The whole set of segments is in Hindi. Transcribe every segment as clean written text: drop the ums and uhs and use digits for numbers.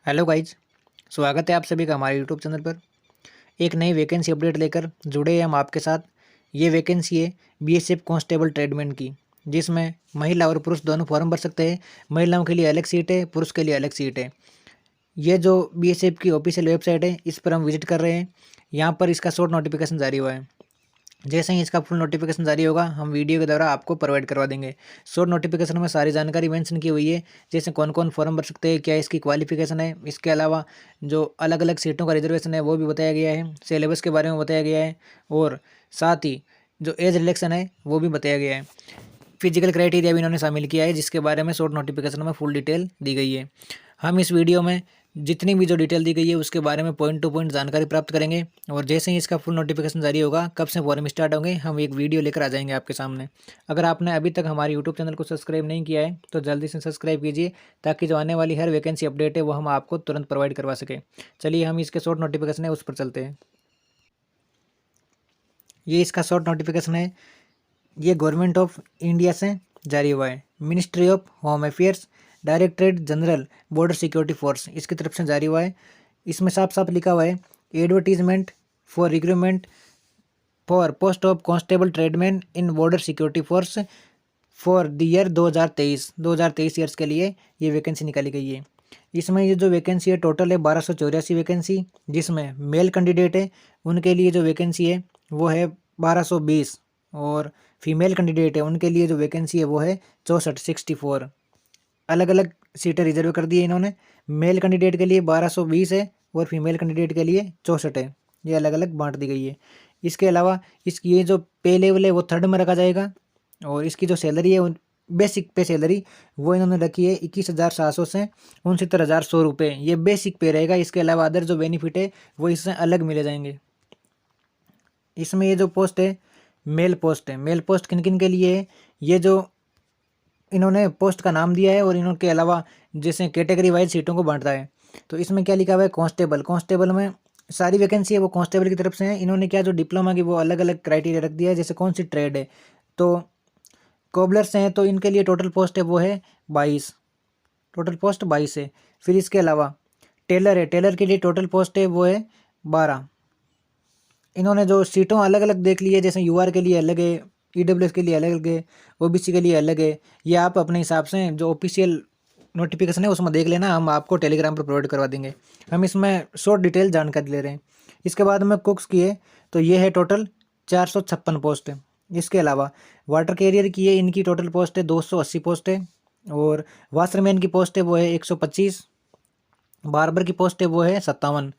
Hello guys. स्वागत है आप सभी का हमारे यूट्यूब चैनल पर। एक नई वैकेंसी अपडेट लेकर जुड़े हैं हम आपके साथ। ये वैकेंसी है बीएसएफ कांस्टेबल ट्रेडमैन की, जिसमें महिला और पुरुष दोनों फॉर्म भर सकते हैं। महिलाओं के लिए अलग सीट है, पुरुष के लिए अलग सीट है। ये जो बीएसएफ की ऑफिशियल वेबसाइट है, इस पर हम विजिट कर रहे हैं। यहाँ पर इसका शॉर्ट नोटिफिकेशन जारी हुआ है। जैसे ही इसका फुल नोटिफिकेशन जारी होगा, हम वीडियो के द्वारा आपको प्रोवाइड करवा देंगे। शॉर्ट नोटिफिकेशन में सारी जानकारी मेंशन की हुई है, जैसे कौन कौन फॉर्म भर सकते हैं, क्या इसकी क्वालिफिकेशन है। इसके अलावा जो अलग अलग सीटों का रिजर्वेशन है वो भी बताया गया है, सिलेबस के बारे में बताया गया है, और साथ ही जो एज रिलेक्शन है वो भी बताया गया है। फिजिकल क्राइटेरिया भी इन्होंने शामिल किया है, जिसके बारे में शॉर्ट नोटिफिकेशन में फुल डिटेल दी गई है। हम इस वीडियो में जितनी भी जो डिटेल दी गई है उसके बारे में पॉइंट टू पॉइंट जानकारी प्राप्त करेंगे, और जैसे ही इसका फुल नोटिफिकेशन जारी होगा, कब से फॉर्म स्टार्ट होंगे, हम एक वीडियो लेकर आ जाएंगे आपके सामने। अगर आपने अभी तक हमारे यूट्यूब चैनल को सब्सक्राइब नहीं किया है तो जल्दी से सब्सक्राइब कीजिए, ताकि जो आने वाली हर वैकेंसी अपडेट है वो हम आपको तुरंत प्रोवाइड करवा सकें। चलिए हम इसके शॉर्ट नोटिफिकेशन है उस पर चलते हैं। ये इसका शॉर्ट नोटिफिकेशन है, ये गवर्नमेंट ऑफ इंडिया से जारी हुआ है। Ministry of home affairs, directorate general border security force, इसकी तरफ से जारी हुआ है। इसमें साफ साफ लिखा हुआ है, advertisement for recruitment for post of constable tradesman in border security force for the year 2023 years के लिए ये वैकेंसी निकाली गई है। इसमें ये जो वैकेंसी है टोटल है 1284 वैकेंसी, जिसमें मेल कैंडिडेट है उनके लिए जो वैकेंसी है वो है 1220, और फीमेल कैंडिडेट है उनके लिए जो वैकेंसी है वो है 64। अलग अलग सीटें रिजर्व कर दी है इन्होंने। मेल कैंडिडेट के लिए 1220 है और फीमेल कैंडिडेट के लिए 64 है। ये अलग अलग बांट दी गई है। इसके अलावा इसकी ये जो पे लेवल है वो थर्ड में रखा जाएगा, और इसकी जो सैलरी है बेसिक पे सैलरी वो इन्होंने रखी है 21,700 से 69,100 रुपये। ये बेसिक पे रहेगा। इसके अलावा अदर जो बेनिफिट है वो इससे अलग मिले जाएंगे। इसमें ये जो पोस्ट है मेल पोस्ट है। मेल पोस्ट किन किन के लिए है, ये जो इन्होंने पोस्ट का नाम दिया है, और इन्होंने के अलावा जैसे कैटेगरी वाइज सीटों को बांटा है। तो इसमें क्या लिखा हुआ है, कांस्टेबल। कांस्टेबल में सारी वैकेंसी है वो कांस्टेबल की तरफ से है। इन्होंने क्या जो डिप्लोमा की वो अलग अलग क्राइटेरिया रख दिया है, जैसे कौन सी ट्रेड है। तो कोबलर्स हैं तो इनके लिए टोटल पोस्ट है वो है 22, टोटल पोस्ट 22 है। फिर इसके अलावा टेलर है, टेलर के लिए टोटल पोस्ट है वो है 12। इन्होंने जो सीटों अलग अलग देख ली है, जैसे यूआर के लिए अलग है, ईडब्ल्यूएस के लिए अलग अलग है, ओबीसी के लिए अलग है। ये आप अपने हिसाब से जो ऑफिशियल नोटिफिकेशन है उसमें देख लेना, हम आपको टेलीग्राम पर प्रोवाइड करवा देंगे। हम इसमें शॉर्ट डिटेल जानकारी ले रहे हैं। इसके बाद में कुक्स की है, तो ये है टोटल 456 पोस्ट है। इसके अलावा वाटर कैरियर की है, इनकी टोटल पोस्ट है 280 पोस्ट है, और वाशरमैन की पोस्ट है वो है 125, बार्बर की पोस्ट है वो है 57,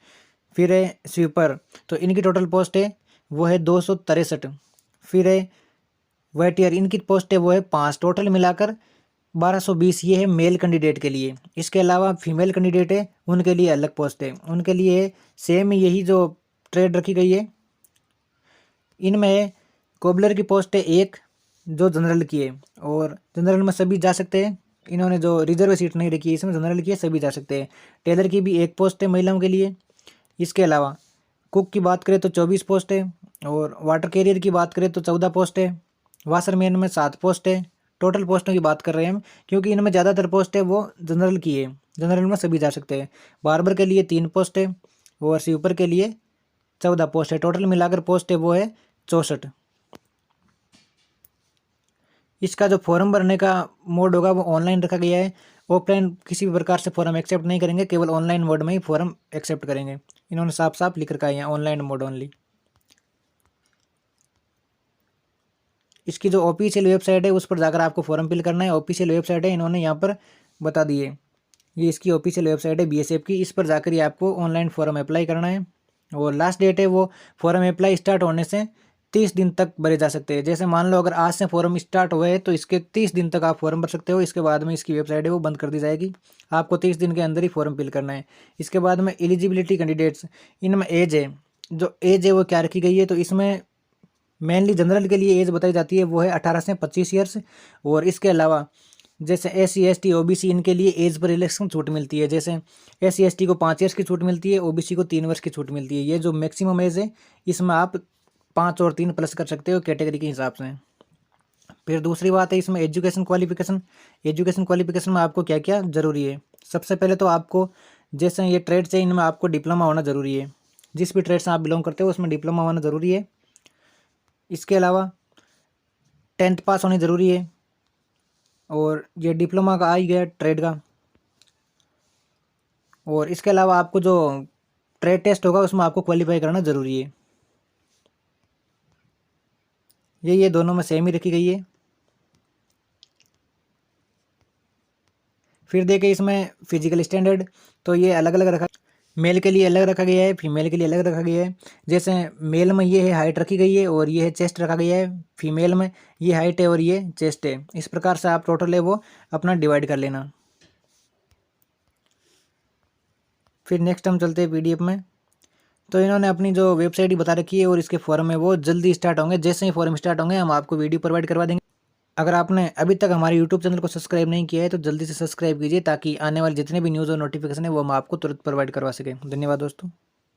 फिर है स्वीपर, तो इनकी टोटल पोस्ट है वो है 263। फिर है वेटियर, इनकी पोस्ट है वो है 5। टोटल मिलाकर 1220 ये है मेल कैंडिडेट के लिए। इसके अलावा फीमेल कैंडिडेट है उनके लिए अलग पोस्ट है, उनके लिए सेम यही जो ट्रेड रखी गई है। इनमें कोबलर की पोस्ट है 1 जो जनरल की है, और जनरल में सभी जा सकते हैं। इन्होंने जो रिजर्व सीट नहीं रखी है इसमें जनरल की है, सभी जा सकते हैं। टेलर की भी 1 पोस्ट है महिलाओं के लिए। इसके अलावा कुक की बात करें तो 24 पोस्ट है, और वाटर कैरियर की बात करें तो 14 पोस्ट है। वाशरमैन में 7 पोस्ट है। टोटल पोस्टों की बात कर रहे हैं हम, क्योंकि इनमें ज़्यादातर पोस्ट है वो जनरल की है, जनरल में सभी जा सकते हैं। बार्बर के लिए 3 पोस्ट है, और स्वीपर के लिए 14 पोस्ट है। टोटल मिलाकर पोस्ट है वो है 64। इसका जो फॉर्म भरने का मोड होगा वो ऑनलाइन रखा गया है। ऑफलाइन किसी भी प्रकार से फॉर्म एक्सेप्ट नहीं करेंगे, केवल ऑनलाइन मोड में ही फॉर्म एक्सेप्ट करेंगे। इन्होंने साफ साफ लिख रखा है यहाँ, ऑनलाइन मोड ओनली। इसकी जो ऑफिशियल वेबसाइट है उस पर जाकर आपको फॉर्म फिल करना है। ऑफिशियल वेबसाइट है, इन्होंने यहाँ पर बता दी है। ये इसकी ऑफिशियल वेबसाइट है बीएसएफ की, इस पर जाकर ये आपको ऑनलाइन फॉर्म अप्लाई करना है। और लास्ट डेट है वो फॉर्म अप्लाई स्टार्ट होने से 30 दिन तक भरे जा सकते हैं। जैसे मान लो अगर आज से फॉर्म स्टार्ट हुए तो इसके 30 दिन तक आप फॉर्म भर सकते हो। इसके बाद में इसकी वेबसाइट है वो बंद कर दी जाएगी। आपको 30 दिन के अंदर ही फॉर्म फिल करना है। इसके बाद में एलिजिबिलिटी कैंडिडेट्स, इनमें एज है, जो एज है वो क्या रखी गई है, तो इसमें मेनली जनरल के लिए एज बताई जाती है वो है 18 से 25 ईयर्स। और इसके अलावा जैसे SC ST OBC इनके लिए एज पर रिलैक्सेशन छूट मिलती है। जैसे SC ST को 5 ईयर्स की छूट मिलती है, OBC को 3 वर्ष की छूट मिलती है। ये जो मैक्सिमम एज है इसमें आप 5 और 3 प्लस कर सकते हो कैटेगरी के हिसाब से। फिर दूसरी बात है इसमें एजुकेशन क्वालिफिकेशन। एजुकेशन क्वालिफिकेशन में आपको क्या क्या ज़रूरी है। सबसे पहले तो आपको जैसे ये ट्रेड्स है, इनमें आपको डिप्लोमा होना ज़रूरी है। जिस भी ट्रेड से आप बिलोंग करते हो उसमें डिप्लोमा होना ज़रूरी है। इसके अलावा 10th पास होनी ज़रूरी है। और ये डिप्लोमा का आ ही गया ट्रेड का। और इसके अलावा आपको जो ट्रेड टेस्ट होगा उसमें आपको क्वालिफाई करना ज़रूरी है। ये दोनों में सेम ही रखी गई है। फिर देखिए इसमें फिजिकल स्टैंडर्ड, तो ये अलग अलग रखा, मेल के लिए अलग रखा गया है, फीमेल के लिए अलग रखा गया है। जैसे मेल में ये है हाइट रखी गई है और ये है चेस्ट रखा गया है, फीमेल में ये हाइट है और ये चेस्ट है। इस प्रकार से आप टोटल है वो अपना डिवाइड कर लेना। फिर नेक्स्ट हम चलते हैं पीडीएफ में। तो इन्होंने अपनी जो वेबसाइट ही बता रखी है और इसके फॉर्म है वो जल्दी स्टार्ट होंगे। जैसे ही फॉर्म स्टार्ट होंगे हम आपको वीडियो प्रोवाइड करवा देंगे। अगर आपने अभी तक हमारे यूट्यूब चैनल को सब्सक्राइब नहीं किया है तो जल्दी से सब्सक्राइब कीजिए, ताकि आने वाले जितने भी न्यूज़ और नोटिफिकेशन है वो हम आपको तुरंत प्रोवाइड करवा सकें। धन्यवाद दोस्तों।